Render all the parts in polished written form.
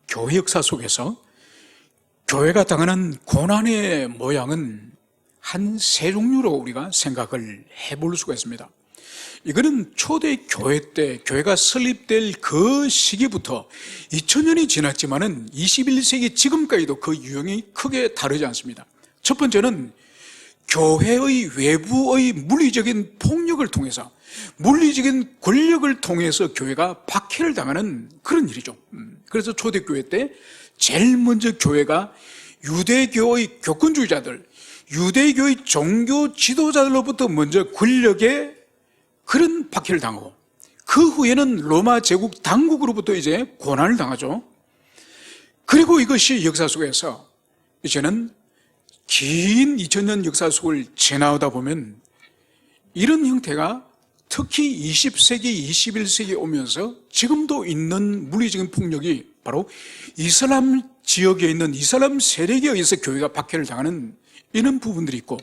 교회 역사 속에서 교회가 당하는 고난의 모양은 한 세 종류로 우리가 생각을 해볼 수가 있습니다. 이거는 초대 교회 때 교회가 설립될 그 시기부터 2000년이 지났지만은 21세기 지금까지도 그 유형이 크게 다르지 않습니다. 첫 번째는 교회의 외부의 물리적인 폭력을 통해서, 물리적인 권력을 통해서 교회가 박해를 당하는 그런 일이죠. 그래서 초대교회 때 제일 먼저 교회가 유대교의 교권주의자들, 유대교의 종교 지도자들로부터 먼저 권력에 그런 박해를 당하고, 그 후에는 로마 제국 당국으로부터 이제 고난을 당하죠. 그리고 이것이 역사 속에서 이제는 긴 2000년 역사 속을 지나오다 보면 이런 형태가 특히 20세기, 21세기에 오면서 지금도 있는 물리적인 폭력이 바로 이슬람 지역에 있는 이슬람 세력에 의해서 교회가 박해를 당하는 이런 부분들이 있고,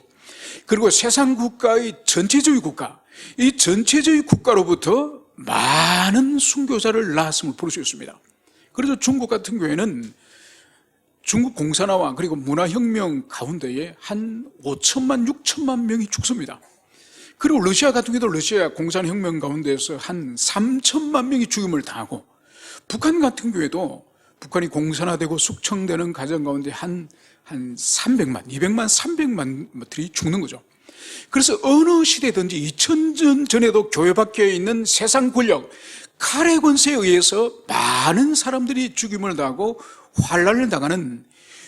그리고 세상 국가의 전체주의 국가, 이 전체주의 국가로부터 많은 순교자를 낳았음을 볼 수 있습니다. 그래서 중국 같은 경우에는 중국 공산화와 그리고 문화혁명 가운데에 한 5천만, 6천만 명이 죽습니다. 그리고 러시아 같은 경우도 러시아 공산혁명 가운데에서 한 3천만 명이 죽임을 당하고, 북한 같은 경우에도 북한이 공산화되고 숙청되는 과정 가운데 한 300만, 200만, 300만들이 죽는 거죠. 그래서 어느 시대든지 2000년 전에도 교회 밖에 있는 세상 권력, 칼의 권세에 의해서 많은 사람들이 죽임을 당하고 환난을 당하는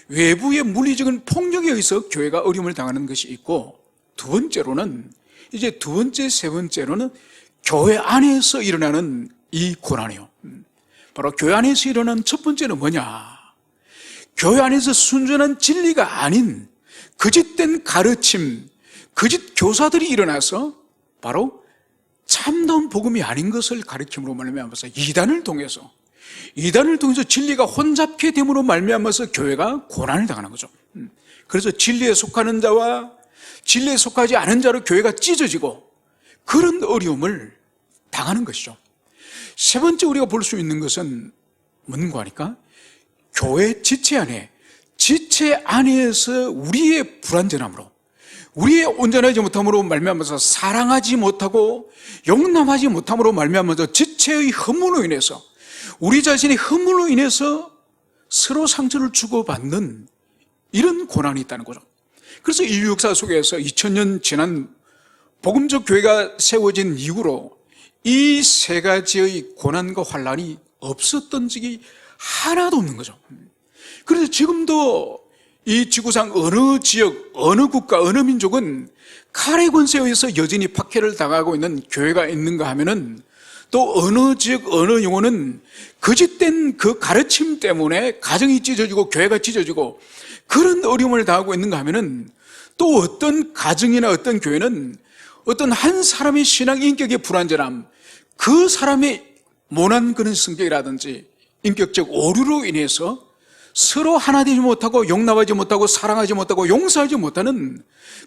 외부의 물리적인 폭력에 의해서 교회가 어려움을 당하는 것이 있고, 두 번째로는 세 번째로는 교회 안에서 일어나는 이 고난이요. 바로 교회 안에서 일어나는 첫 번째는 뭐냐? 교회 안에서 순전한 진리가 아닌 거짓된 가르침, 거짓 교사들이 일어나서 바로 참다운 복음이 아닌 것을 가르침으로 말미암아서 이단을 통해서 진리가 혼잡게 됨으로 말미암아서 교회가 고난을 당하는 거죠. 그래서 진리에 속하는 자와 진리에 속하지 않은 자로 교회가 찢어지고 그런 어려움을 당하는 것이죠. 세 번째 우리가 볼 수 있는 것은 뭔가 하니까 교회 지체 안에서 우리의 불완전함으로, 우리의 온전하지 못함으로 말미암아서 사랑하지 못하고 용납하지 못함으로 말미암아서 지체의 허물로 인해서, 우리 자신의 허물로 인해서 서로 상처를 주고받는 이런 고난이 있다는 거죠. 그래서 인류 역사 속에서 2000년 지난 복음적 교회가 세워진 이후로 이 세 가지의 고난과 환난이 없었던 적이 하나도 없는 거죠. 그래서 지금도 이 지구상 어느 지역, 어느 국가, 어느 민족은 칼의 권세에 의해서 여전히 박해를 당하고 있는 교회가 있는가 하면은, 또 어느 지역, 어느 영혼은 거짓된 그 가르침 때문에 가정이 찢어지고 교회가 찢어지고 그런 어려움을 당하고 있는가 하면은, 또 어떤 가정이나 어떤 교회는 어떤 한 사람의 신앙 인격의 불완전함, 그 사람의 모난 그런 성격이라든지 인격적 오류로 인해서 서로 하나 되지 못하고 용납하지 못하고 사랑하지 못하고 용서하지 못하는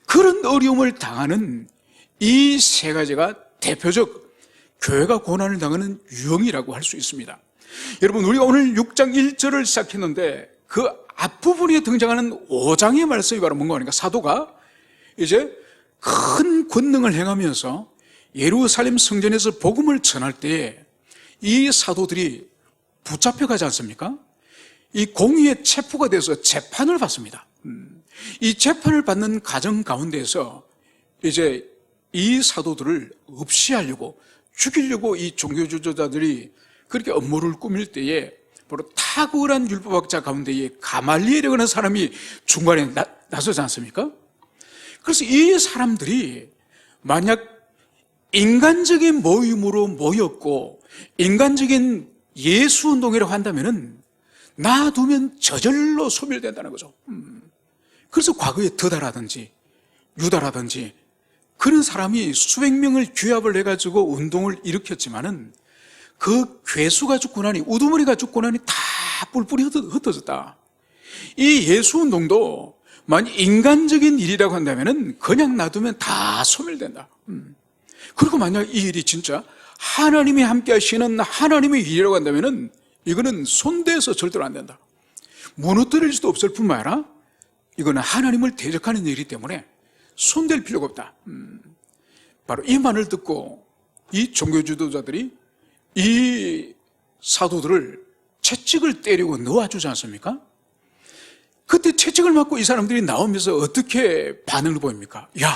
그런 어려움을 당하는 이 세 가지가 대표적 교회가 고난을 당하는 유형이라고 할 수 있습니다. 여러분, 우리가 오늘 6장 1절을 시작했는데 그 앞부분에 등장하는 5장의 말씀이 바로 뭔가 하니까, 사도가 이제 큰 권능을 행하면서 예루살렘 성전에서 복음을 전할 때에 이 사도들이 붙잡혀가지 않습니까? 이 공의의 체포가 돼서 재판을 받습니다. 이 재판을 받는 과정 가운데에서 이제 이 사도들을 없이하려고, 죽이려고 이 종교지도자들이 그렇게 음모를 꾸밀 때에 바로 탁월한 율법학자 가운데에 가말리엘이라고 하는 사람이 중간에 나서지 않습니까? 그래서 이 사람들이 만약 인간적인 모임으로 모였고 인간적인 예수운동이라고 한다면은 놔두면 저절로 소멸된다는 거죠. 그래서 과거에 더다라든지 유다라든지 그런 사람이 수백 명을 규합을 해가지고 운동을 일으켰지만은 그 괴수가 죽고 나니, 우두머리가 죽고 나니 다 뿔뿔이 흩어졌다. 이 예수운동도 만약 인간적인 일이라고 한다면은 그냥 놔두면 다 소멸된다. 그리고 만약 이 일이 진짜 하나님이 함께 하시는 하나님의 일이라고 한다면은 이거는 손대서 절대로 안 된다. 무너뜨릴 수도 없을 뿐만 아니라 이거는 하나님을 대적하는 일이기 때문에 손댈 필요가 없다. 바로 이 말을 듣고 이 종교 지도자들이 이 사도들을 채찍을 때리고 놓아주지 않습니까? 그때 채찍을 맞고 이 사람들이 나오면서 어떻게 반응을 보입니까? 야,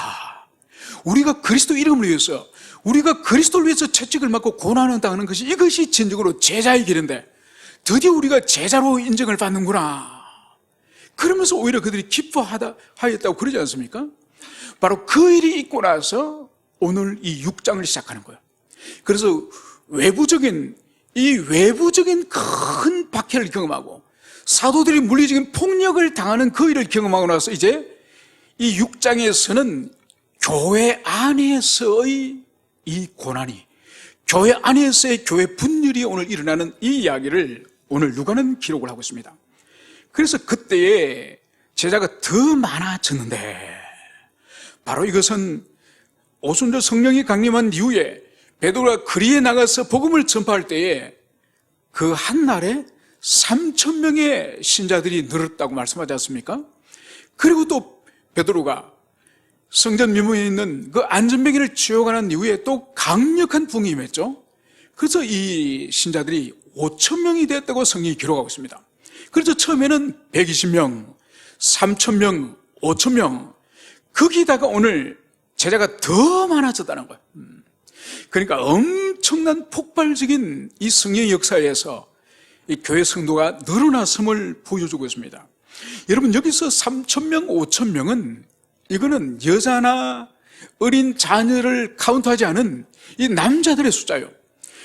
우리가 그리스도 이름을 위해서, 우리가 그리스도를 위해서 채찍을 맞고 고난을 당하는 것이, 이것이 진정으로 제자의 길인데 드디어 우리가 제자로 인정을 받는구나. 그러면서 오히려 그들이 기뻐하였다고 그러지 않습니까? 바로 그 일이 있고 나서 오늘 이 6장을 시작하는 거예요. 그래서 외부적인 큰 박해를 경험하고 사도들이 물리적인 폭력을 당하는 그 일을 경험하고 나서 이제 이 6장에서는 교회 안에서의 이 고난이, 교회 안에서의 교회 분열이 오늘 일어나는 이 이야기를 오늘 누가는 기록을 하고 있습니다. 그래서 그때에 제자가 더 많아졌는데, 바로 이것은 오순절 성령이 강림한 이후에 베드로가 거리에 나가서 복음을 전파할 때에 그 한 날에 3,000명의 신자들이 늘었다고 말씀하지 않습니까? 그리고 또 베드로가 성전 미문에 있는 그 안전뱅이를 치워가는 이후에 또 강력한 붕이 임했죠. 그래서 이 신자들이 5,000명이 됐다고 성경이 기록하고 있습니다. 그래서 처음에는 120명, 3,000명, 5,000명, 거기다가 오늘 제자가 더 많아졌다는 거예요. 그러니까 엄청난 폭발적인 이 성령의 역사에서 이 교회 성도가 늘어났음을 보여주고 있습니다. 여러분, 여기서 3,000명, 5,000명은 이거는 여자나 어린 자녀를 카운트하지 않은 이 남자들의 숫자예요.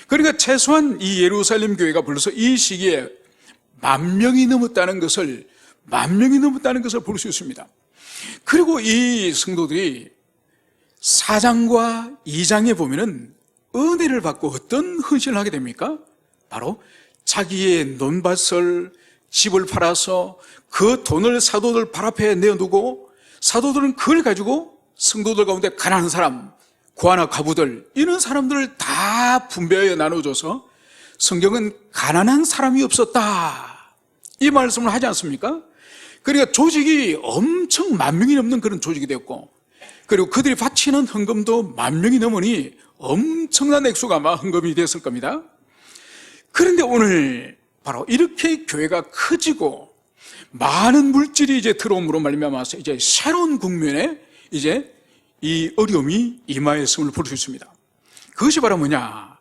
그러니까 최소한 이 예루살렘 교회가 벌써 이 시기에 10,000명이 넘었다는 것을 볼 수 있습니다. 그리고 이 성도들이 4장과 2장에 보면은 은혜를 받고 어떤 헌신을 하게 됩니까? 바로 자기의 논밭을, 집을 팔아서 그 돈을 사도들 발 앞에 내어두고 사도들은 그걸 가지고 성도들 가운데 가난한 사람, 고아나 과부들, 이런 사람들을 다 분배하여 나눠줘서 성경은 가난한 사람이 없었다, 이 말씀을 하지 않습니까? 그러니까 조직이 엄청 10,000명이 넘는 그런 조직이 되었고, 그리고 그들이 바치는 헌금도 10,000명이 넘으니 엄청난 액수가 아마 헌금이 됐을 겁니다. 그런데 오늘 바로 이렇게 교회가 커지고 많은 물질이 이제 들어옴으로 말미암아서 이제 새로운 국면에 이제 이 어려움이 임하였음을 볼 수 있습니다. 그것이 바로 뭐냐?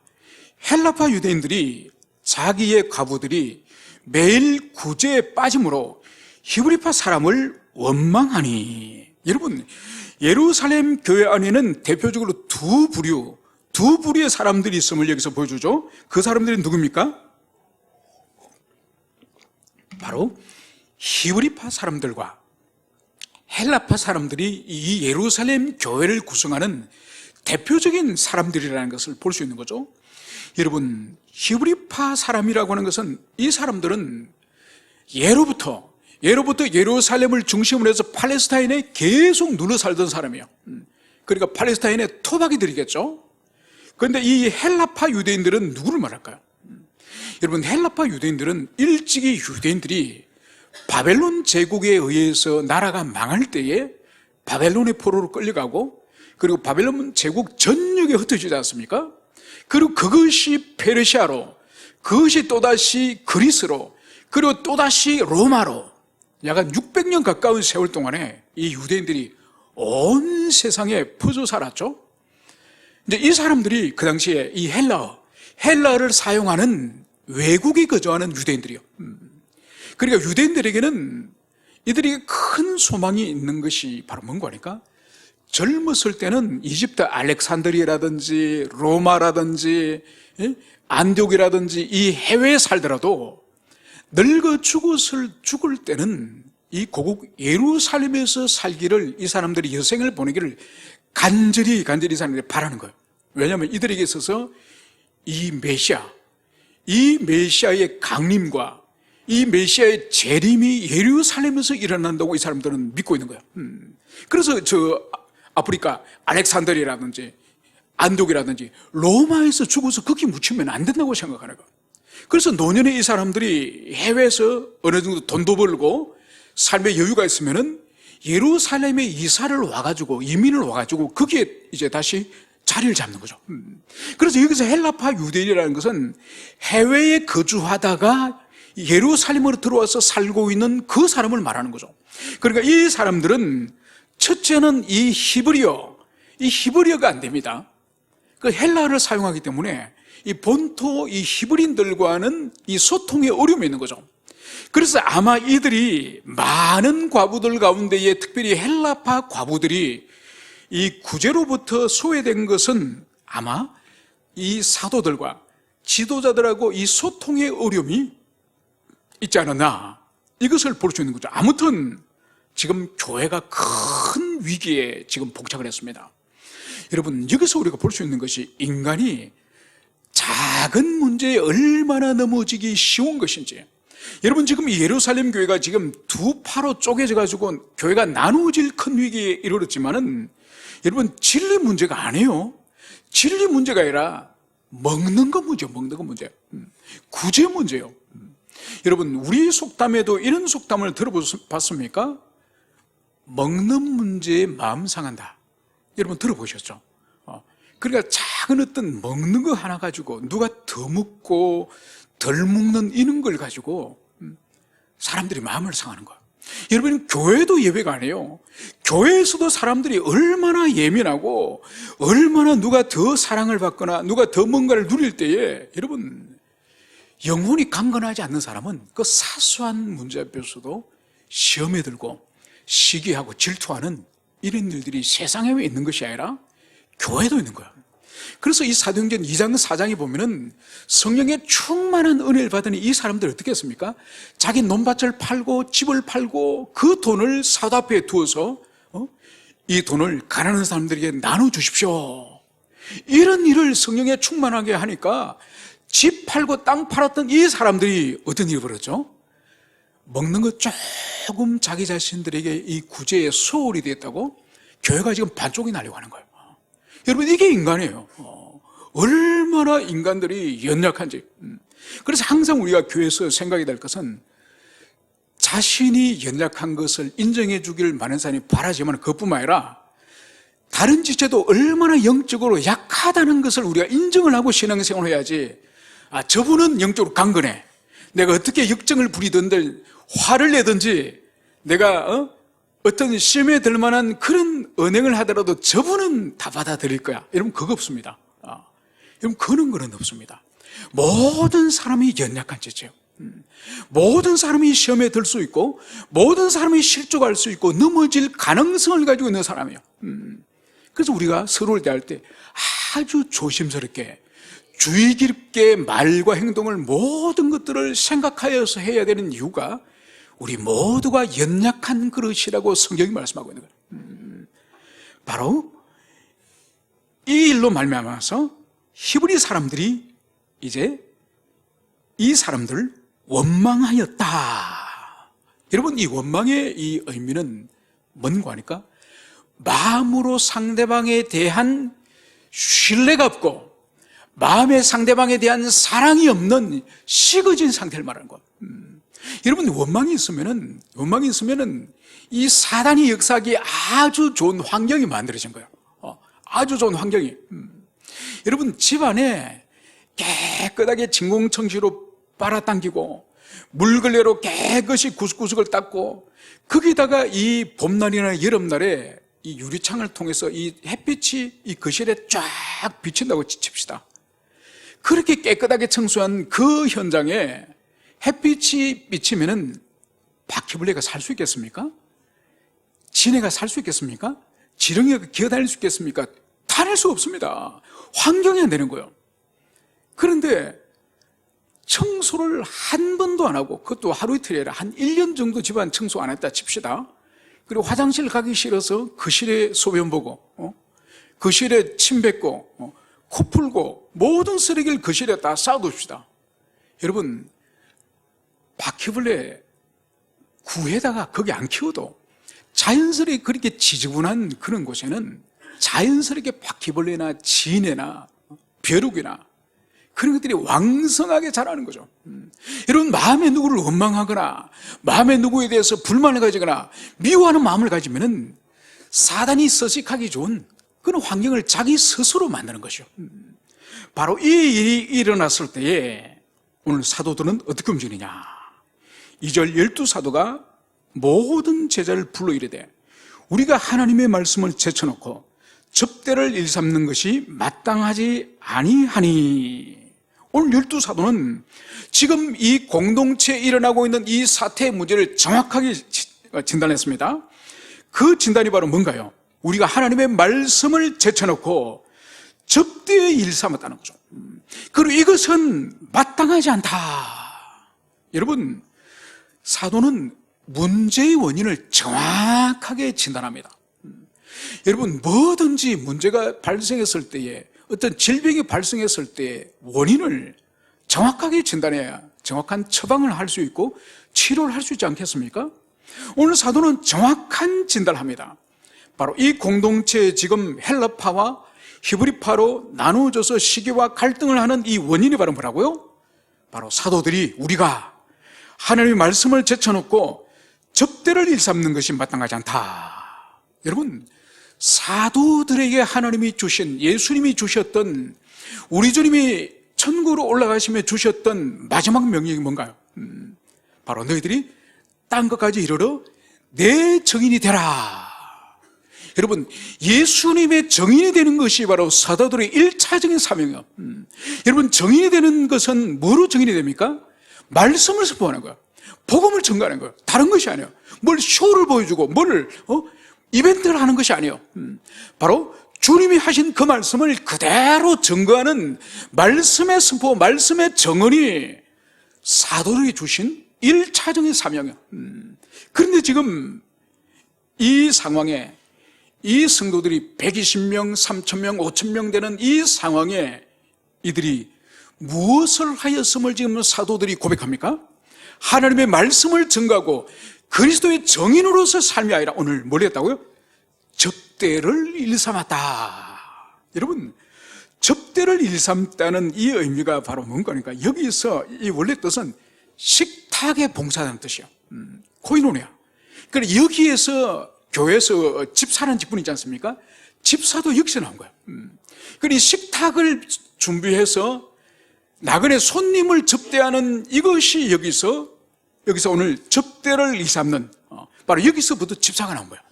헬라파 유대인들이 자기의 과부들이 매일 구제에 빠짐으로 히브리파 사람을 원망하니, 여러분, 예루살렘 교회 안에는 대표적으로 두 부류의 사람들이 있음을 여기서 보여주죠. 그 사람들이 누굽니까? 바로 히브리파 사람들과 헬라파 사람들이 이 예루살렘 교회를 구성하는 대표적인 사람들이라는 것을 볼 수 있는 거죠. 여러분, 히브리파 사람이라고 하는 것은, 이 사람들은 예로부터 예루살렘을 중심으로 해서 팔레스타인에 계속 눌러 살던 사람이에요. 그러니까 팔레스타인의 토박이들이겠죠. 그런데 이 헬라파 유대인들은 누구를 말할까요? 여러분, 헬라파 유대인들은 일찍이 유대인들이 바벨론 제국에 의해서 나라가 망할 때에 바벨론의 포로로 끌려가고, 그리고 바벨론 제국 전역에 흩어지지 않습니까? 그리고 그것이 페르시아로, 그것이 또다시 그리스로, 그리고 또다시 로마로 약 600년 가까운 세월 동안에 이 유대인들이 온 세상에 퍼져 살았죠. 이제 이 사람들이 그 당시에 이 헬라어를 사용하는 외국에 거주하는 유대인들이요. 그러니까 유대인들에게는 이들에게 큰 소망이 있는 것이 바로 뭔가 하니까, 젊었을 때는 이집트 알렉산드리아라든지 로마라든지 안디옥이라든지 이 해외에 살더라도 늙어 죽을 때는 이 고국 예루살렘에서 살기를, 이 사람들이 여생을 보내기를 간절히 사람들이 바라는 거예요. 왜냐하면 이들에게 있어서 이 메시아의 강림과 이 메시아의 재림이 예루살렘에서 일어난다고 이 사람들은 믿고 있는 거예요. 그래서 저 아프리카 알렉산드리아라든지 안독이라든지 로마에서 죽어서 거기 묻히면 안 된다고 생각하는 거예요. 그래서 노년에 이 사람들이 해외에서 어느 정도 돈도 벌고 삶의 여유가 있으면은 예루살렘에 이사를 와가지고, 이민을 와가지고 거기에 이제 다시 자리를 잡는 거죠. 그래서 여기서 헬라파 유대인이라는 것은 해외에 거주하다가 예루살렘으로 들어와서 살고 있는 그 사람을 말하는 거죠. 그러니까 이 사람들은 첫째는 이 히브리어가 안 됩니다. 그 헬라어를 사용하기 때문에 이 본토 이 히브리인들과는 이 소통에 어려움이 있는 거죠. 그래서 아마 이들이 많은 과부들 가운데에 특별히 헬라파 과부들이 이 구제로부터 소외된 것은 아마 이 사도들과 지도자들하고 이 소통의 어려움이 있지 않았나, 이것을 볼 수 있는 거죠. 아무튼 지금 교회가 큰 위기에 지금 봉착을 했습니다. 여러분, 여기서 우리가 볼 수 있는 것이 인간이 작은 문제에 얼마나 넘어지기 쉬운 것인지. 여러분, 지금 예루살렘 교회가 지금 두 파로 쪼개져 가지고 교회가 나누어질 큰 위기에 이르렀지만은 여러분, 진리 문제가 아니에요. 진리 문제가 아니라 먹는 거 문제예요. 먹는 거 문제. 구제 문제예요. 여러분, 우리 속담에도 이런 속담을 들어봤습니까? 먹는 문제에 마음 상한다. 여러분 들어보셨죠? 그러니까 작은 어떤 먹는 거 하나 가지고 누가 더 먹고 덜 먹는 이런 걸 가지고 사람들이 마음을 상하는 거예요. 여러분, 교회도 예외가 아니에요. 교회에서도 사람들이 얼마나 예민하고 얼마나 누가 더 사랑을 받거나 누가 더 뭔가를 누릴 때에, 여러분, 영혼이 강건하지 않는 사람은 그 사소한 문제 앞에서도 시험에 들고 시기하고 질투하는 이런 일들이 세상에 있는 것이 아니라 교회도 있는 거야. 그래서 이 사도행전 2장 4장에 보면은 성령의 충만한 은혜를 받은 이 사람들이 어떻게 했습니까? 자기 논밭을 팔고 집을 팔고 그 돈을 사도 앞에 두어서 이 돈을 가난한 사람들에게 나눠주십시오. 이런 일을 성령에 충만하게 하니까 집 팔고 땅 팔았던 이 사람들이 어떤 일을 벌였죠? 먹는 것 조금 자기 자신들에게 이 구제의 소홀이 됐다고 교회가 지금 반쪽이 나려고 하는 거예요. 여러분, 이게 인간이에요. 얼마나 인간들이 연약한지. 그래서 항상 우리가 교회에서 생각이 될 것은 자신이 연약한 것을 인정해 주기를 많은 사람이 바라지만 그것뿐만 아니라 다른 지체도 얼마나 영적으로 약하다는 것을 우리가 인정을 하고 신앙생활을 해야지. 저분은 영적으로 강건해. 내가 어떻게 역정을 부리든지 화를 내든지 내가 어떤 시험에 들 만한 그런 언행을 하더라도 저분은 다 받아들일 거야. 여러분, 그거 없습니다. 여러분, 그런 거는 없습니다. 모든 사람이 연약한 지체예요. 모든 사람이 시험에 들 수 있고 모든 사람이 실족할 수 있고 넘어질 가능성을 가지고 있는 사람이에요. 그래서 우리가 서로를 대할 때 아주 조심스럽게 주의 깊게 말과 행동을 모든 것들을 생각하여서 해야 되는 이유가 우리 모두가 연약한 그릇이라고 성경이 말씀하고 있는 거예요. 바로 이 일로 말미암아서 히브리 사람들이 이제 이 사람들을 원망하였다. 여러분, 이 원망의 이 의미는 뭔가 하니까 마음으로 상대방에 대한 신뢰가 없고 마음의 상대방에 대한 사랑이 없는 식어진 상태를 말하는 거예요. 여러분, 원망이 있으면은 이 사단이 역사하기에 아주 좋은 환경이 만들어진 거예요. 아주 좋은 환경이. 여러분, 집안에 깨끗하게 진공청지로 빨아당기고 물걸레로 깨끗이 구석구석을 닦고 거기다가 이 봄날이나 여름날에 이 유리창을 통해서 이 햇빛이 이 거실에 쫙 비친다고 칩시다. 그렇게 깨끗하게 청소한 그 현장에 햇빛이 비치면은 바퀴벌레가 살 수 있겠습니까? 지네가 살 수 있겠습니까? 지렁이가 기어다닐 수 있겠습니까? 다닐 수 없습니다. 환경이 안 되는 거예요. 그런데 청소를 한 번도 안 하고, 그것도 하루 이틀이 아니라 한 1년 정도 집안 청소 안 했다 칩시다. 그리고 화장실 가기 싫어서 거실에 소변 보고 거실에 침 뱉고 코 풀고 모든 쓰레기를 거실에 다 쌓아둡시다. 여러분, 바퀴벌레 구에다가 거기 안 키워도 자연스럽게 그렇게 지저분한 그런 곳에는 자연스럽게 바퀴벌레나 지네나 벼룩이나 그런 것들이 왕성하게 자라는 거죠. 여러분, 마음에 누구를 원망하거나 마음에 누구에 대해서 불만을 가지거나 미워하는 마음을 가지면은 사단이 서식하기 좋은 그런 환경을 자기 스스로 만드는 것이죠. 바로 이 일이 일어났을 때에 오늘 사도들은 어떻게 움직이느냐. 2절 12사도가 모든 제자를 불러 이르되 우리가 하나님의 말씀을 제쳐놓고 접대를 일삼는 것이 마땅하지 아니하니. 오늘 12사도는 지금 이 공동체에 일어나고 있는 이 사태의 문제를 정확하게 진단했습니다. 그 진단이 바로 뭔가요? 우리가 하나님의 말씀을 제쳐놓고 접대에 일삼았다는 거죠. 그리고 이것은 마땅하지 않다. 여러분, 사도는 문제의 원인을 정확하게 진단합니다. 여러분, 뭐든지 문제가 발생했을 때에, 어떤 질병이 발생했을 때 원인을 정확하게 진단해야 정확한 처방을 할 수 있고 치료를 할 수 있지 않겠습니까? 오늘 사도는 정확한 진단을 합니다. 바로 이 공동체에 지금 헬라파와 히브리파로 나누어져서 시기와 갈등을 하는 이 원인이 바로 뭐라고요? 바로 사도들이 우리가 하나님의 말씀을 제쳐놓고 접대를 일삼는 것이 마땅하지 않다. 여러분, 사도들에게 하나님이 주신, 예수님이 주셨던, 우리 주님이 천국으로 올라가시며 주셨던 마지막 명령이 뭔가요? 바로 너희들이 딴 것까지 이르러 내 증인이 되라. 여러분, 예수님의 증인이 되는 것이 바로 사도들의 1차적인 사명이에요. 여러분, 증인이 되는 것은 뭐로 증인이 됩니까? 말씀을 선포하는 거예요. 복음을 전가하는 거예요. 다른 것이 아니에요. 뭘 쇼를 보여주고 뭘 이벤트를 하는 것이 아니에요. 바로 주님이 하신 그 말씀을 그대로 증거하는 말씀의 선포, 말씀의 정언이 사도들에게 주신 1차적인 사명이에요. 그런데 지금 이 상황에 이 성도들이 120명, 3,000명, 5,000명 되는 이 상황에 이들이 무엇을 하였음을 지금 사도들이 고백합니까? 하나님의 말씀을 증거하고 그리스도의 정인으로서 삶이 아니라 오늘 뭘 했다고요? 접대를 일삼았다. 여러분, 접대를 일삼다는 이 의미가 바로 뭔가 하니까 여기서 이 원래 뜻은 식탁에 봉사하는 뜻이에요. 코이노니아. 그러니까 여기에서 교회에서 집사라는 직분이 있지 않습니까? 집사도 여기서 나온 거예요. 그러니 식탁을 준비해서 나그네 손님을 접대하는 이것이 여기서 오늘 접대를 일삼는 바로 여기서부터 집사가 나온 거예요.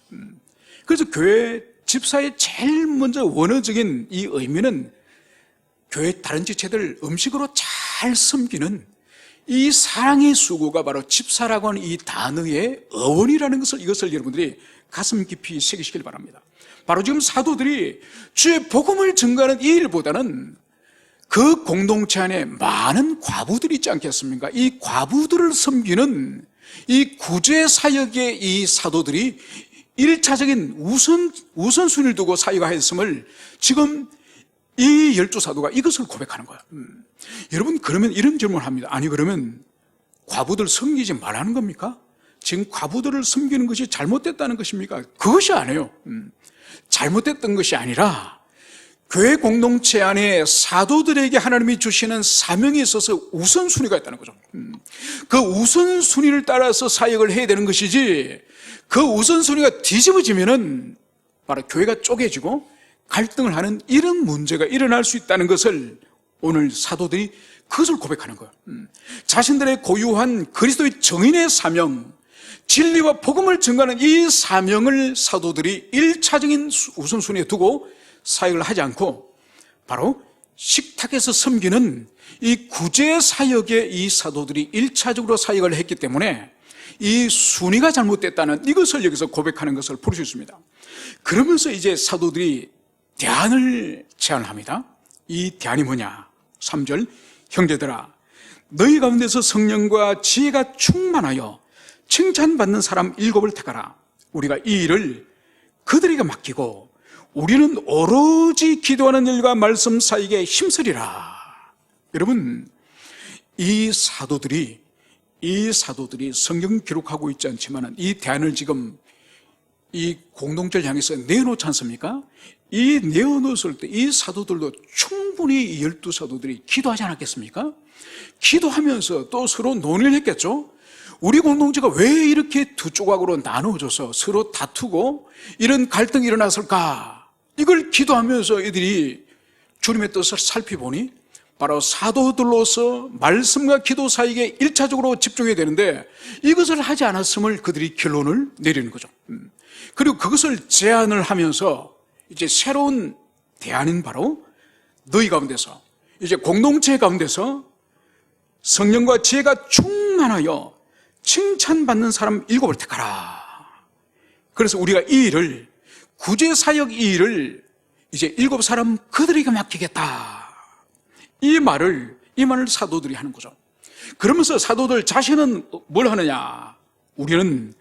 그래서 교회 집사의 제일 먼저 원어적인 이 의미는 교회 다른 지체들 음식으로 잘 섬기는 이 사랑의 수고가 바로 집사라고 하는 이 단어의 어원이라는 것을 이것을 여러분들이 가슴 깊이 새기시길 바랍니다. 바로 지금 사도들이 주의 복음을 증거하는 이 일보다는 그 공동체 안에 많은 과부들이 있지 않겠습니까? 이 과부들을 섬기는 이 구제 사역의 이 사도들이 1차적인 우선순위를 두고 사역하였음을 지금 이 12사도가 이것을 고백하는 거예요. 여러분, 그러면 이런 질문을 합니다. 아니, 그러면 과부들 섬기지 말라는 겁니까? 지금 과부들을 섬기는 것이 잘못됐다는 것입니까? 그것이 아니에요. 잘못됐던 것이 아니라 교회 공동체 안에 사도들에게 하나님이 주시는 사명에 있어서 우선순위가 있다는 거죠. 그 우선순위를 따라서 사역을 해야 되는 것이지, 그 우선순위가 뒤집어지면은 바로 교회가 쪼개지고 갈등을 하는 이런 문제가 일어날 수 있다는 것을 오늘 사도들이 그것을 고백하는 거예요. 자신들의 고유한 그리스도의 정인의 사명, 진리와 복음을 증거하는 이 사명을 사도들이 1차적인 우선순위에 두고 사역을 하지 않고 바로 식탁에서 섬기는 이 구제 사역에 이 사도들이 1차적으로 사역을 했기 때문에 이 순위가 잘못됐다는 이것을 여기서 고백하는 것을 볼 수 있습니다. 그러면서 이제 사도들이 대안을 제안합니다. 이 대안이 뭐냐? 3절, 형제들아, 너희 가운데서 성령과 지혜가 충만하여 칭찬받는 사람 7을 택하라. 우리가 이 일을 그들에게 맡기고 우리는 오로지 기도하는 일과 말씀 사이에 힘쓰리라. 여러분, 이 사도들이 성경 기록하고 있지 않지만 이 대안을 지금 이 공동체를 향해서 내어놓지 않습니까? 이 내어놓았을 때 이 사도들도 충분히 이 12사도들이 기도하지 않았겠습니까? 기도하면서 또 서로 논의를 했겠죠? 우리 공동체가 왜 이렇게 두 조각으로 나누어져서 서로 다투고 이런 갈등이 일어났을까? 이걸 기도하면서 이들이 주님의 뜻을 살펴보니 바로 사도들로서 말씀과 기도 사이에 1차적으로 집중해야 되는데 이것을 하지 않았음을 그들이 결론을 내리는 거죠. 그리고 그것을 제안을 하면서 이제 새로운 대안인 바로 너희 가운데서 이제 공동체 가운데서 성령과 지혜가 충만하여 칭찬받는 사람 7을 택하라. 그래서 우리가 이 일을 구제사역 이 일을 이제 7사람 그들에게 맡기겠다. 이 말을 사도들이 하는 거죠. 그러면서 사도들 자신은 뭘 하느냐? 우리는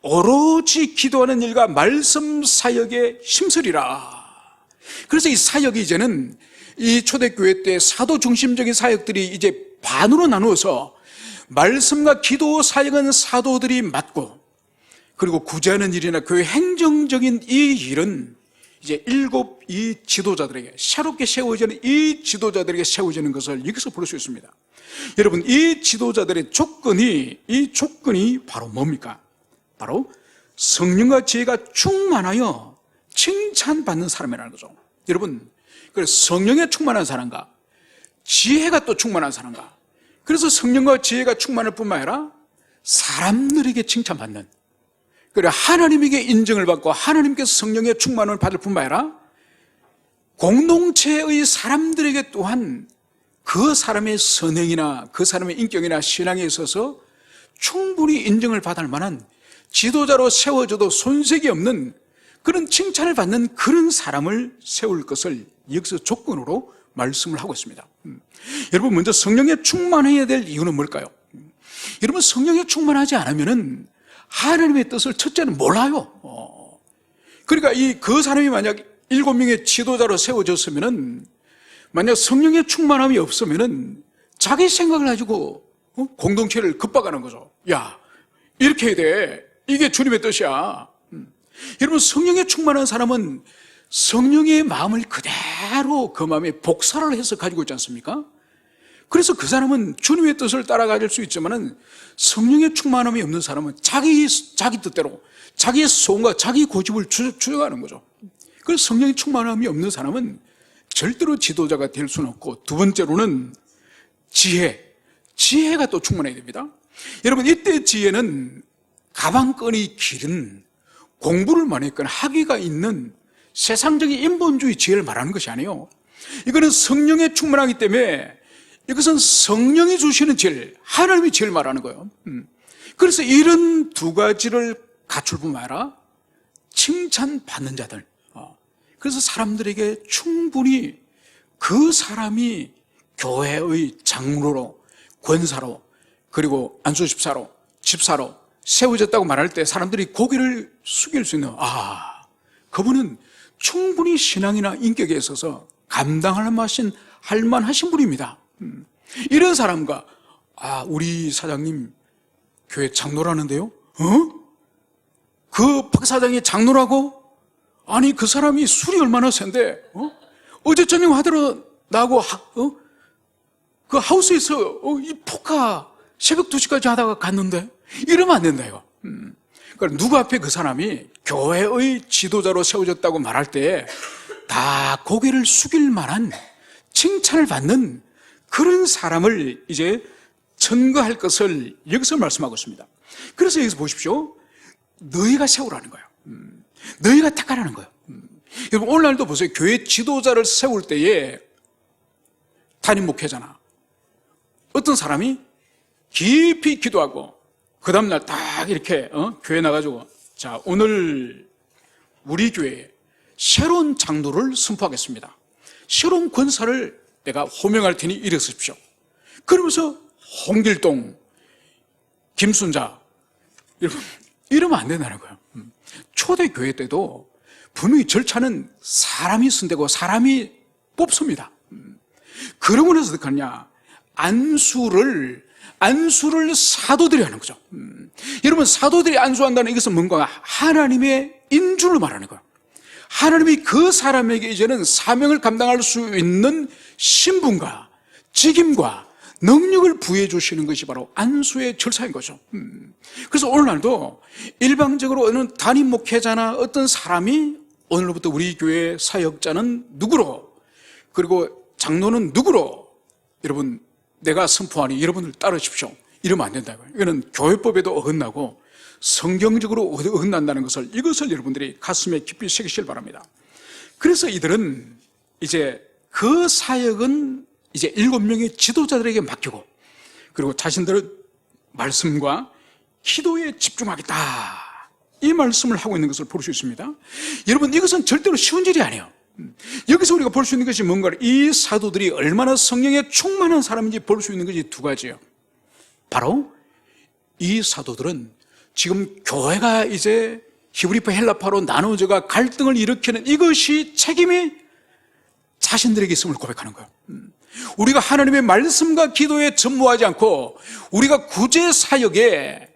오로지 기도하는 일과 말씀 사역에 힘쓰리라. 그래서 이 사역이 이제는 이 초대교회 때 사도 중심적인 사역들이 이제 반으로 나누어서 말씀과 기도 사역은 사도들이 맡고 그리고 구제하는 일이나 교회 행정적인 이 일은 이제 7이 지도자들에게 새롭게 세워지는 이 지도자들에게 세워지는 것을 여기서 볼 수 있습니다. 여러분 이 지도자들의 조건이 바로 뭡니까? 바로 성령과 지혜가 충만하여 칭찬받는 사람이라는 거죠. 여러분 그래서 성령에 충만한 사람과 지혜가 또 충만한 사람과 그래서 성령과 지혜가 충만할 뿐만 아니라 사람들에게 칭찬받는 그래 하나님에게 인정을 받고 하나님께서 성령의 충만을 받을 뿐만 아니라 공동체의 사람들에게 또한 그 사람의 선행이나 그 사람의 인격이나 신앙에 있어서 충분히 인정을 받을 만한 지도자로 세워져도 손색이 없는 그런 칭찬을 받는 그런 사람을 세울 것을 여기서 조건으로 말씀을 하고 있습니다. 여러분 먼저 성령에 충만해야 될 이유는 뭘까요? 여러분 성령에 충만하지 않으면은 하나님의 뜻을 첫째는 몰라요. 그러니까 그 사람이 만약 7명의 지도자로 세워졌으면은 만약 성령의 충만함이 없으면은 자기 생각을 가지고 공동체를 급박하는 거죠. 야, 이렇게 해야 돼. 이게 주님의 뜻이야. 여러분 성령에 충만한 사람은 성령의 마음을 그대로 그 마음에 복사를 해서 가지고 있지 않습니까? 그래서 그 사람은 주님의 뜻을 따라갈 수 있지만은 성령의 충만함이 없는 사람은 자기 뜻대로 자기의 소원과 자기 고집을 주장하는 거죠. 그래서 성령의 충만함이 없는 사람은 절대로 지도자가 될 수는 없고 두 번째로는 지혜가 또 충만해야 됩니다. 여러분 이때 지혜는 가방끈이 길은 공부를 많이 했거나 학위가 있는 세상적인 인본주의 지혜를 말하는 것이 아니에요. 이거는 성령에 충만하기 때문에 이것은 성령이 주시는 지혜, 하나님의 지혜를 말하는 거예요. 그래서 이런 두 가지를 갖출 뿐만 아니라 칭찬받는 자들. 그래서 사람들에게 충분히 그 사람이 교회의 장로로, 권사로, 그리고 안수집사로, 집사로 세워졌다고 말할 때 사람들이 고개를 숙일 수 있는 그분은 충분히 신앙이나 인격에 있어서 감당할 만하신 분입니다. 이런 사람과 우리 사장님 교회 장로라는데요? 그 박사장이 장로라고? 아니 그 사람이 술이 얼마나 센데 어제 저녁 하더러 나하고 그 하우스에서 이 포카 새벽 2시까지 하다가 갔는데 이러면 안 된다요. 그러니까 누구 앞에 그 사람이 교회의 지도자로 세워졌다고 말할 때 다 고개를 숙일 만한 칭찬을 받는 그런 사람을 이제 천거할 것을 여기서 말씀하고 있습니다. 그래서 여기서 보십시오. 너희가 세우라는 거예요. 너희가 택하라는 거예요. 여러분 오늘날도 보세요. 교회 지도자를 세울 때에 담임 목회자나 어떤 사람이 깊이 기도하고 그 다음날 딱 이렇게 교회 나가지고 자 오늘 우리 교회에 새로운 장로를 선포하겠습니다. 새로운 권사를 내가 호명할 테니 일어서십시오. 그러면서 홍길동, 김순자 여러분 이러면 안 된다는 거예요. 초대교회 때도 분명히 절차는 사람이 선대고 사람이 뽑습니다. 그러고 나서 어떻게 하냐 안수를 사도들이 하는 거죠. 여러분, 사도들이 안수한다는 이것은 뭔가 하나님의 인줄로 말하는 거예요. 하나님이 그 사람에게 이제는 사명을 감당할 수 있는 신분과 직임과 능력을 부여해 주시는 것이 바로 안수의 절차인 거죠. 그래서 오늘날도 일방적으로 어느 담임 목회자나 어떤 사람이 오늘부터 우리 교회 사역자는 누구로, 그리고 장로는 누구로, 여러분 내가 선포하니 여러분들 따르십시오, 이러면 안 된다고요. 이거는 교회법에도 어긋나고 성경적으로 어긋난다는 것을, 이것을 여러분들이 가슴에 깊이 새기시길 바랍니다. 그래서 이들은 이제 그 사역은 이제 7명의 지도자들에게 맡기고, 그리고 자신들의 말씀과 기도에 집중하겠다, 이 말씀을 하고 있는 것을 볼 수 있습니다. 여러분, 이것은 절대로 쉬운 일이 아니에요. 여기서 우리가 볼 수 있는 것이 뭔가, 이 사도들이 얼마나 성령에 충만한 사람인지 볼 수 있는 것이 두 가지예요. 바로 이 사도들은 지금 교회가 이제 히브리파 헬라파로 나누어져가 갈등을 일으키는 이것이 책임이 자신들에게 있음을 고백하는 거예요. 우리가 하나님의 말씀과 기도에 전무하지 않고 우리가 구제 사역에,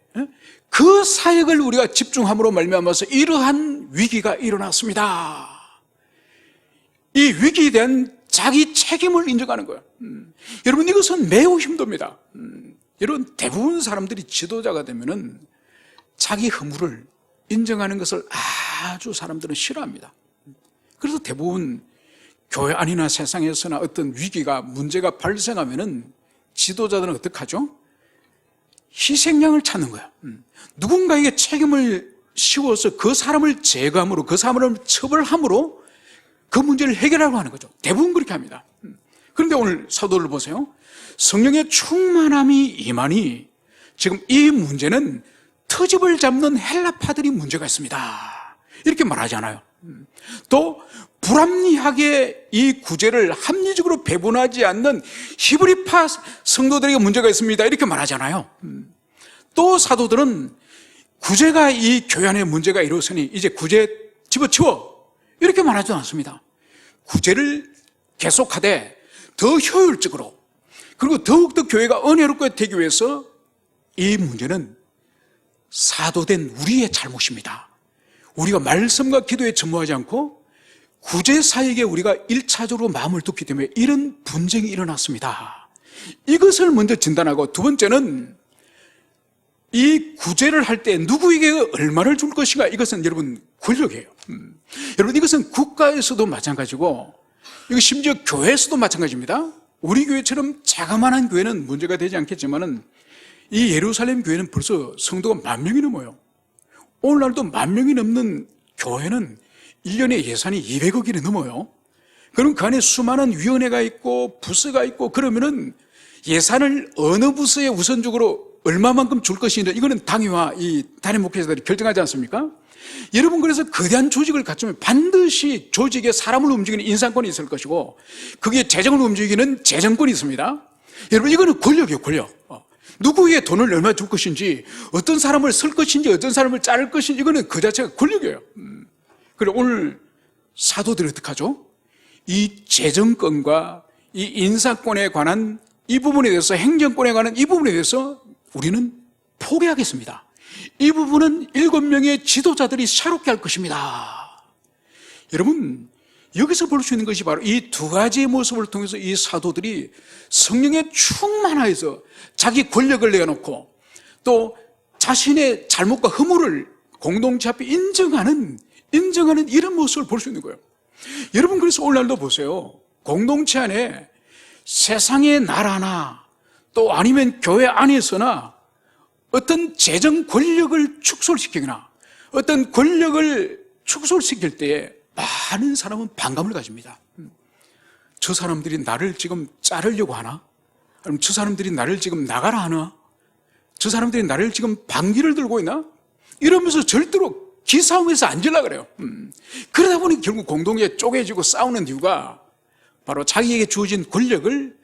그 사역을 우리가 집중함으로 말미암아서 이러한 위기가 일어났습니다. 이 위기에 대한 자기 책임을 인정하는 거예요. 여러분, 이것은 매우 힘듭니다. 여러분, 대부분 사람들이 지도자가 되면은 자기 허물을 인정하는 것을 아주 사람들은 싫어합니다. 그래서 대부분 교회 안이나 세상에서나 어떤 위기가, 문제가 발생하면은 지도자들은 어떻게 하죠? 희생양을 찾는 거야. 누군가에게 책임을 씌워서 그 사람을 제거함으로, 그 사람을 처벌함으로 그 문제를 해결하려고 하는 거죠. 대부분 그렇게 합니다. 그런데 오늘 사도를 보세요. 성령의 충만함이 임하니 지금 이 문제는 트집을 잡는 헬라파들이 문제가 있습니다, 이렇게 말하잖아요. 또 불합리하게 이 구제를 합리적으로 배분하지 않는 히브리파 성도들에게 문제가 있습니다, 이렇게 말하잖아요. 또 사도들은 구제가 이 교회 안에 문제가 일어서니 이제 구제 집어치워, 이렇게 말하지 않습니다. 구제를 계속하되 더 효율적으로, 그리고 더욱더 교회가 은혜롭게 되기 위해서 이 문제는 사도된 우리의 잘못입니다. 우리가 말씀과 기도에 전무하지 않고 구제 사역에 우리가 1차적으로 마음을 뒀기 때문에 이런 분쟁이 일어났습니다. 이것을 먼저 진단하고, 두 번째는 이 구제를 할 때 누구에게 얼마를 줄 것인가, 이것은 여러분 권력이에요. 여러분, 이것은 국가에서도 마찬가지고, 이거 심지어 교회에서도 마찬가지입니다. 우리 교회처럼 자그마한 교회는 문제가 되지 않겠지만은 이 예루살렘 교회는 벌써 성도가 10,000명이 넘어요. 오늘날도 10,000명이 넘는 교회는 1년에 예산이 200억이 넘어요. 그럼 그 안에 수많은 위원회가 있고 부서가 있고, 그러면은 예산을 어느 부서에 우선적으로 얼마만큼 줄 것인지 이거는 당회와 이 단임 목회자들이 결정하지 않습니까? 여러분, 그래서 거대한 조직을 갖추면 반드시 조직에 사람을 움직이는 인사권이 있을 것이고, 거기에 재정을 움직이는 재정권이 있습니다. 여러분, 이거는 권력이에요, 권력. 누구에게 돈을 얼마 줄 것인지, 어떤 사람을 쓸 것인지, 어떤 사람을 자를 것인지, 이거는 그 자체가 권력이에요. 그리고 오늘 사도들이 어떻게 하죠? 이 재정권과 이 인사권에 관한 이 부분에 대해서, 행정권에 관한 이 부분에 대해서 우리는 포기하겠습니다. 이 부분은 7명의 지도자들이 새롭게 할 것입니다. 여러분, 여기서 볼 수 있는 것이 바로 이 두 가지의 모습을 통해서 이 사도들이 성령에 충만하여서 자기 권력을 내어놓고 또 자신의 잘못과 허물을 공동체 앞에 인정하는 이런 모습을 볼 수 있는 거예요. 여러분, 그래서 오늘날도 보세요. 공동체 안에 세상의 나라나 또 아니면 교회 안에서나 어떤 재정 권력을 축소시키거나 어떤 권력을 축소시킬 때에 많은 사람은 반감을 가집니다. 저 사람들이 나를 지금 자르려고 하나? 아니면 저 사람들이 나를 지금 나가라 하나? 저 사람들이 나를 지금 방귀를 들고 있나? 이러면서 절대로 기싸움에서 앉으려고 그래요. 그러다 보니 결국 공동체에 쪼개지고 싸우는 이유가 바로 자기에게 주어진 권력을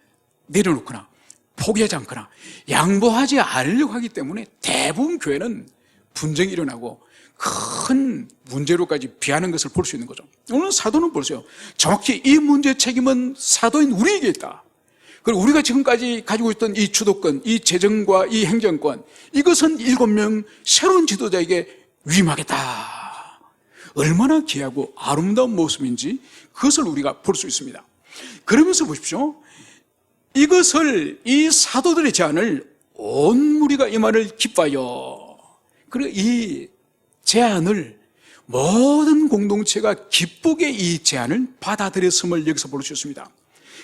내려놓거나 포기하지 않거나 양보하지 않으려고 하기 때문에 대부분 교회는 분쟁이 일어나고 큰 문제로까지 비하는 것을 볼 수 있는 거죠. 오늘 사도는 보세요. 정확히 이 문제의 책임은 사도인 우리에게 있다. 그리고 우리가 지금까지 가지고 있던 이 주도권, 이 재정과 이 행정권, 이것은 7명 새로운 지도자에게 위임하겠다. 얼마나 귀하고 아름다운 모습인지 그것을 우리가 볼 수 있습니다. 그러면서 보십시오. 이것을, 이 사도들의 제안을 온 무리가 이 말을 기뻐하여, 그리고 이 제안을 모든 공동체가 기쁘게 이 제안을 받아들였음을 여기서 볼 수 있습니다.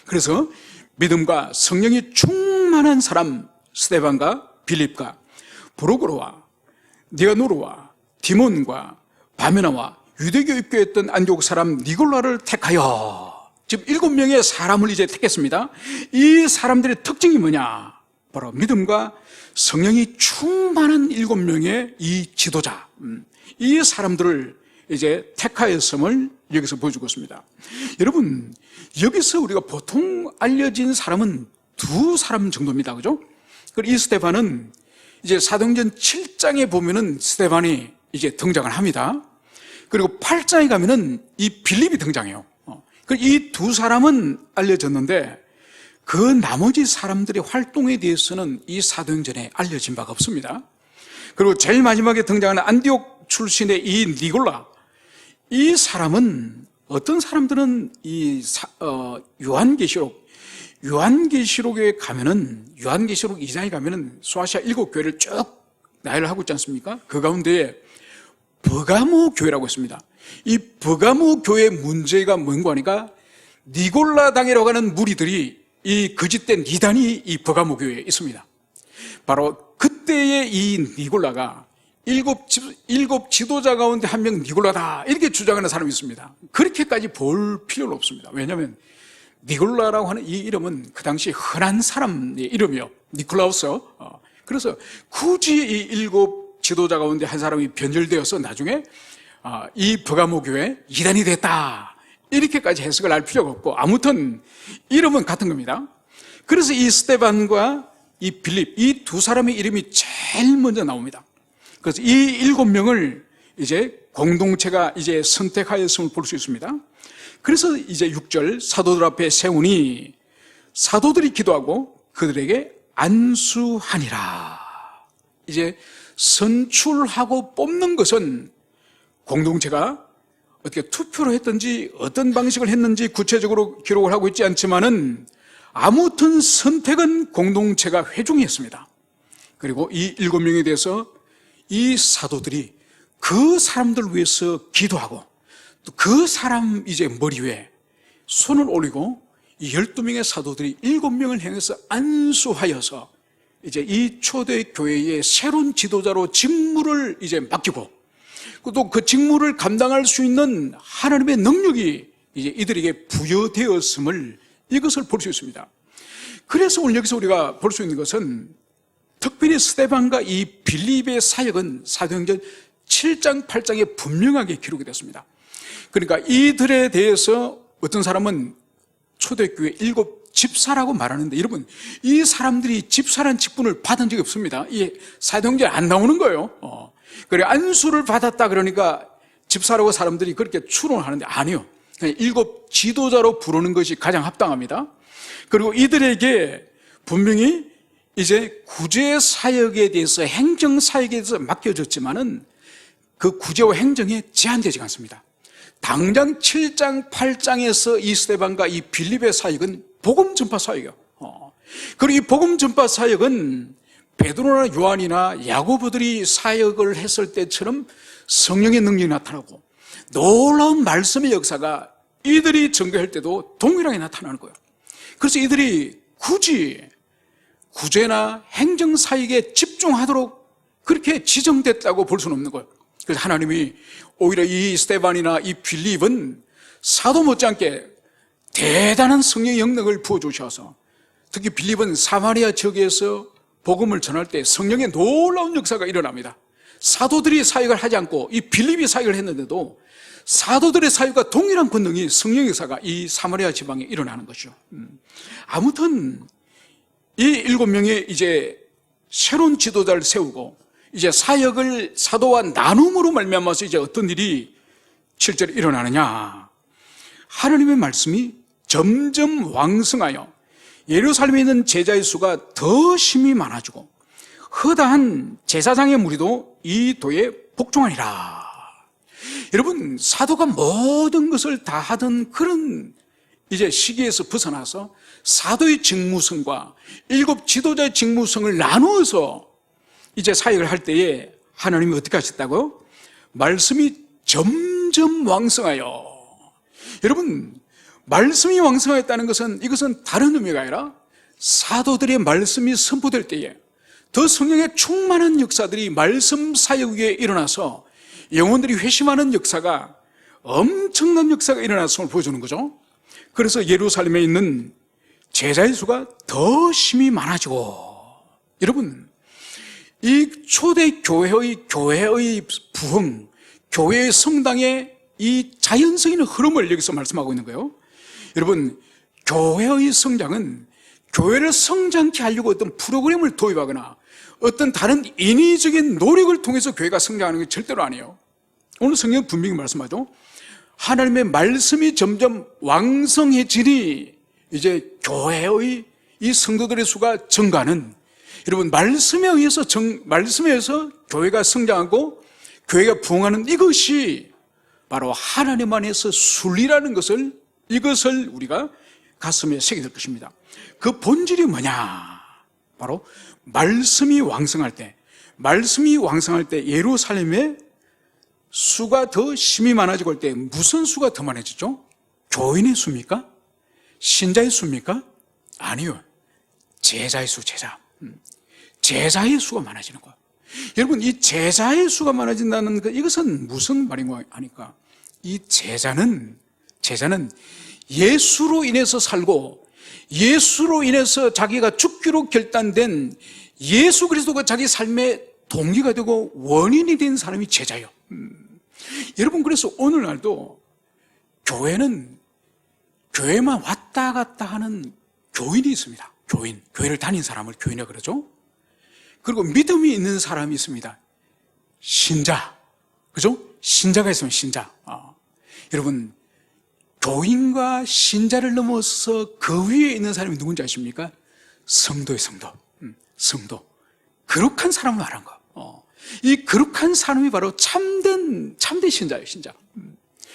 그래서 믿음과 성령이 충만한 사람 스데반과 빌립과 브로고로와 니가노르와 디몬과 바메나와 유대교 입교했던 안디옥 사람 니골라를 택하여, 지금 7명의 사람을 이제 택했습니다. 이 사람들의 특징이 뭐냐? 바로 믿음과 성령이 충만한 7명의 이 지도자, 이 사람들을 이제 택하였음을 여기서 보여주고 있습니다. 여러분, 여기서 우리가 보통 알려진 사람은 2사람 정도입니다. 그죠? 그리고 이 스데반은 이제 사도행전 7장에 보면은 스데반이 이제 등장을 합니다. 그리고 8장에 가면은 이 빌립이 등장해요. 그리고 이 2사람은 알려졌는데 그 나머지 사람들의 활동에 대해서는 이 사도행전에 알려진 바가 없습니다. 그리고 제일 마지막에 등장하는 안디옥 출신의 이 니골라, 이 사람은 어떤 사람들은 이 요한계시록에 가면은, 요한계시록 2장에 가면은 소아시아 7교회를 쭉 나열을 하고 있지 않습니까? 그 가운데에 버가모 교회라고 했습니다. 이 버가모 교회의 문제가 뭔가 하니까 니골라 당이라고 하는 무리들이 이 거짓된 이단이 이 버가모 교회에 있습니다. 바로 그때의 이 니골라가 일곱 지도자 가운데 한 명 니골라다 이렇게 주장하는 사람이 있습니다. 그렇게까지 볼 필요는 없습니다. 왜냐하면 니골라라고 하는 이 이름은 그 당시 흔한 사람의 이름이요, 니콜라우스. 그래서 굳이 이 7 지도자 가운데 한 사람이 변절되어서 나중에 이 버가모 교회 이단이 됐다 이렇게까지 해석을 할 필요가 없고, 아무튼 이름은 같은 겁니다. 그래서 이 스데반과 이 빌립, 이 2사람의 이름이 제일 먼저 나옵니다. 그래서 이 7명을 이제 공동체가 이제 선택하였음을 볼 수 있습니다. 그래서 이제 6절 사도들 앞에 세우니 사도들이 기도하고 그들에게 안수하니라. 이제 선출하고 뽑는 것은 공동체가 어떻게 투표를 했든지 어떤 방식을 했는지 구체적으로 기록을 하고 있지 않지만은 아무튼 선택은 공동체가 회중이 했습니다. 그리고 이 7명에 대해서 이 사도들이 그 사람들 위해서 기도하고 또 그 사람 이제 머리 위에 손을 올리고 이 12명의 사도들이 7명을 향해서 안수하여서 이제 이 초대 교회의 새로운 지도자로 직무를 이제 맡기고 또 그 직무를 감당할 수 있는 하나님의 능력이 이제 이들에게 부여되었음을, 이것을 볼 수 있습니다. 그래서 오늘 여기서 우리가 볼 수 있는 것은 특별히 스데반과 이 빌립의 사역은 사도행전 7장, 8장에 분명하게 기록이 됐습니다. 그러니까 이들에 대해서 어떤 사람은 초대교회 7 집사라고 말하는데, 여러분, 이 사람들이 집사라는 직분을 받은 적이 없습니다. 이 사도행전에 안 나오는 거예요. 그래, 안수를 받았다 그러니까 집사라고 사람들이 그렇게 추론을 하는데 아니요. 그냥 7 지도자로 부르는 것이 가장 합당합니다. 그리고 이들에게 분명히 이제 구제 사역에 대해서, 행정 사역에 대해서 맡겨졌지만은 그 구제와 행정에 제한되지 않습니다. 당장 7장, 8장에서 이 스데반과 이 빌립의 사역은 복음 전파 사역이에요. 그리고 이 복음 전파 사역은 베드로나 요한이나 야고보들이 사역을 했을 때처럼 성령의 능력이 나타나고 놀라운 말씀의 역사가 이들이 전개할 때도 동일하게 나타나는 거예요. 그래서 이들이 굳이 구제나 행정 사역에 집중하도록 그렇게 지정됐다고 볼 수는 없는 거예요. 그래서 하나님이 오히려 이 스데반이나 이 빌립은 사도 못지않게 대단한 성령의 영역을 부어주셔서, 특히 빌립은 사마리아 지역에서 복음을 전할 때 성령의 놀라운 역사가 일어납니다. 사도들이 사역을 하지 않고 이 빌립이 사역을 했는데도 사도들의 사역과 동일한 권능이, 성령의 역사가 이 사마리아 지방에 일어나는 것이죠. 아무튼 이 7명의 이제 새로운 지도자를 세우고 이제 사역을 사도와 나눔으로 말미암아서 이제 어떤 일이 실제로 일어나느냐, 하나님의 말씀이 점점 왕성하여 예루살렘에 있는 제자의 수가 더 심히 많아지고 허다한 제사장의 무리도 이 도에 복종하니라. 여러분, 사도가 모든 것을 다 하던 그런 이제 시기에서 벗어나서 사도의 직무성과 7 지도자의 직무성을 나누어서 이제 사역을 할 때에 하나님이 어떻게 하셨다고요? 말씀이 점점 왕성하여. 여러분, 말씀이 왕성하였다는 것은 이것은 다른 의미가 아니라 사도들의 말씀이 선포될 때에 더 성령의 충만한 역사들이 말씀 사역 위에 일어나서 영혼들이 회심하는 역사가, 엄청난 역사가 일어났음을 보여주는 거죠. 그래서 예루살렘에 있는 제자의 수가 더 심히 많아지고, 여러분, 이 초대 교회의 부흥, 교회의 성당의 이 자연적인 흐름을 여기서 말씀하고 있는 거예요. 여러분, 교회의 성장은 교회를 성장케 하려고 어떤 프로그램을 도입하거나 어떤 다른 인위적인 노력을 통해서 교회가 성장하는 게 절대로 아니에요. 오늘 성경은 분명히 말씀하죠. 하나님의 말씀이 점점 왕성해지니 이제 교회의 이 성도들의 수가 증가하는, 여러분, 말씀에 의해서 교회가 성장하고 교회가 부흥하는 이것이 바로 하나님 안에서 순리라는 것을, 이것을 우리가 가슴에 새게 될 것입니다. 그 본질이 뭐냐? 바로 말씀이 왕성할 때 예루살렘에 수가 더 심히 많아지고 할 때 무슨 수가 더 많아지죠? 교인의 수입니까? 신자의 수입니까? 아니요. 제자의 수, 제자의 수가 많아지는 거예요. 여러분, 이 제자의 수가 많아진다는 것, 이것은 무슨 말인가 하니까, 이 제자는 예수로 인해서 살고 예수로 인해서 자기가 죽기로 결단된 예수 그리스도가 자기 삶의 동기가 되고 원인이 된 사람이 제자예요. 여러분, 그래서 오늘날도 교회만 왔다 갔다 하는 교인이 있습니다. 교회를 다닌 사람을 교인이라고 그러죠. 그리고 믿음이 있는 사람이 있습니다. 신자, 그죠? 신자가 있으면 신자. 여러분, 교인과 신자를 넘어서 그 위에 있는 사람이 누군지 아십니까? 성도의 성도. 거룩한 사람을 말한 거. 이 거룩한 사람이 바로 참된 신자예요, 신자.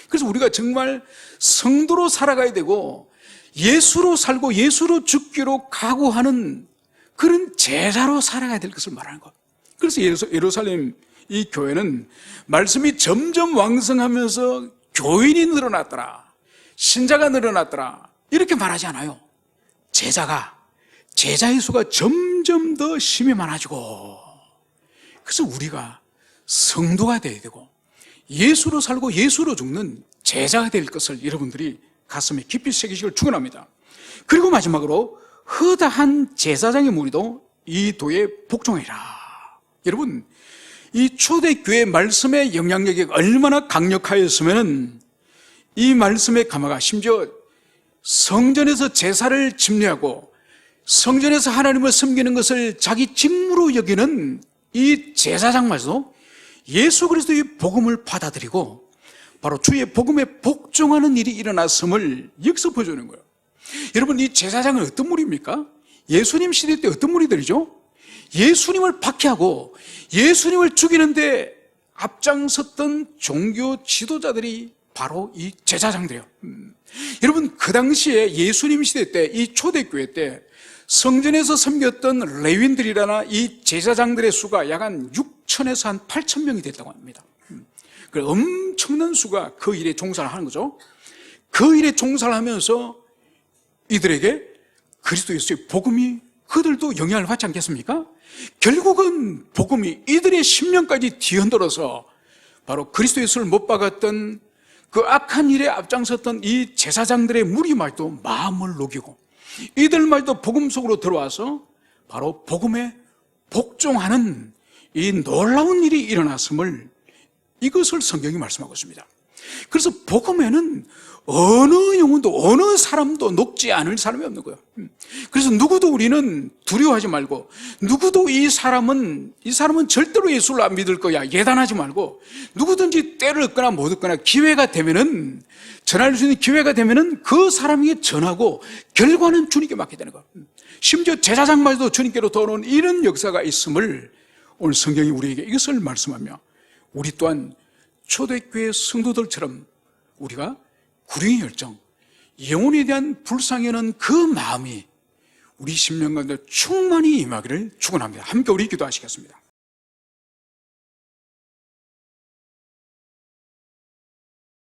그래서 우리가 정말 성도로 살아가야 되고 예수로 살고 예수로 죽기로 각오하는 그런 제자로 살아가야 될 것을 말하는 것. 그래서 예루살렘 이 교회는 말씀이 점점 왕성하면서 교인이 늘어났더라, 신자가 늘어났더라, 이렇게 말하지 않아요. 제자의 수가 점점 더 심히 많아지고, 그래서 우리가 성도가 되어야 되고 예수로 살고 예수로 죽는 제자가 될 것을 여러분들이 가슴에 깊이 새기시길 축원합니다. 그리고 마지막으로 허다한 제사장의 무리도 이 도에 복종하리라. 여러분, 이 초대교회 말씀의 영향력이 얼마나 강력하였으면 이 말씀의 가마가 심지어 성전에서 제사를 집례하고 성전에서 하나님을 섬기는 것을 자기 직무로 여기는 이 제사장마저도 예수 그리스도의 복음을 받아들이고 바로 주의 복음에 복종하는 일이 일어났음을 여기서 보여주는 거예요. 여러분, 이 제사장은 어떤 무리입니까? 예수님 시대 때 어떤 무리들이죠? 예수님을 박해하고 예수님을 죽이는데 앞장섰던 종교 지도자들이 바로 이 제사장들이에요. 여러분, 그 당시에 예수님 시대 때, 이 초대교회 때 성전에서 섬겼던 레위인들이라나 이 제사장들의 수가 약 한 6천에서 한 8천 명이 됐다고 합니다. 그 엄청난 수가 그 일에 종사를 하는 거죠. 그 일에 종사를 하면서 이들에게 그리스도 예수의 복음이 그들도 영향을 받지 않겠습니까? 결국은 복음이 이들의 심령까지 뒤흔들어서 바로 그리스도 예수를 못 박았던 그 악한 일에 앞장섰던 이 제사장들의 무리말도 마음을 녹이고 이들 말도 복음 속으로 들어와서 바로 복음에 복종하는 이 놀라운 일이 일어났음을, 이것을 성경이 말씀하고 있습니다. 그래서 복음에는 어느 영혼도 어느 사람도 녹지 않을 사람이 없는 거예요. 그래서 누구도 우리는 두려워하지 말고, 누구도 이 사람은 절대로 예수를 안 믿을 거야 예단하지 말고, 누구든지 때를 얻거나 못 얻거나 기회가 되면은, 전할 수 있는 기회가 되면은 그 사람에게 전하고 결과는 주님께 맡게 되는 거예요. 심지어 제사장마저도 주님께로 돌아오는 이런 역사가 있음을 오늘 성경이 우리에게 이것을 말씀하며, 우리 또한 초대교회 성도들처럼 우리가 구령의 열정, 영혼에 대한 불쌍히 여는 그 마음이 우리 심령 가운데 충만히 임하기를 축원합니다. 함께 우리 기도하시겠습니다.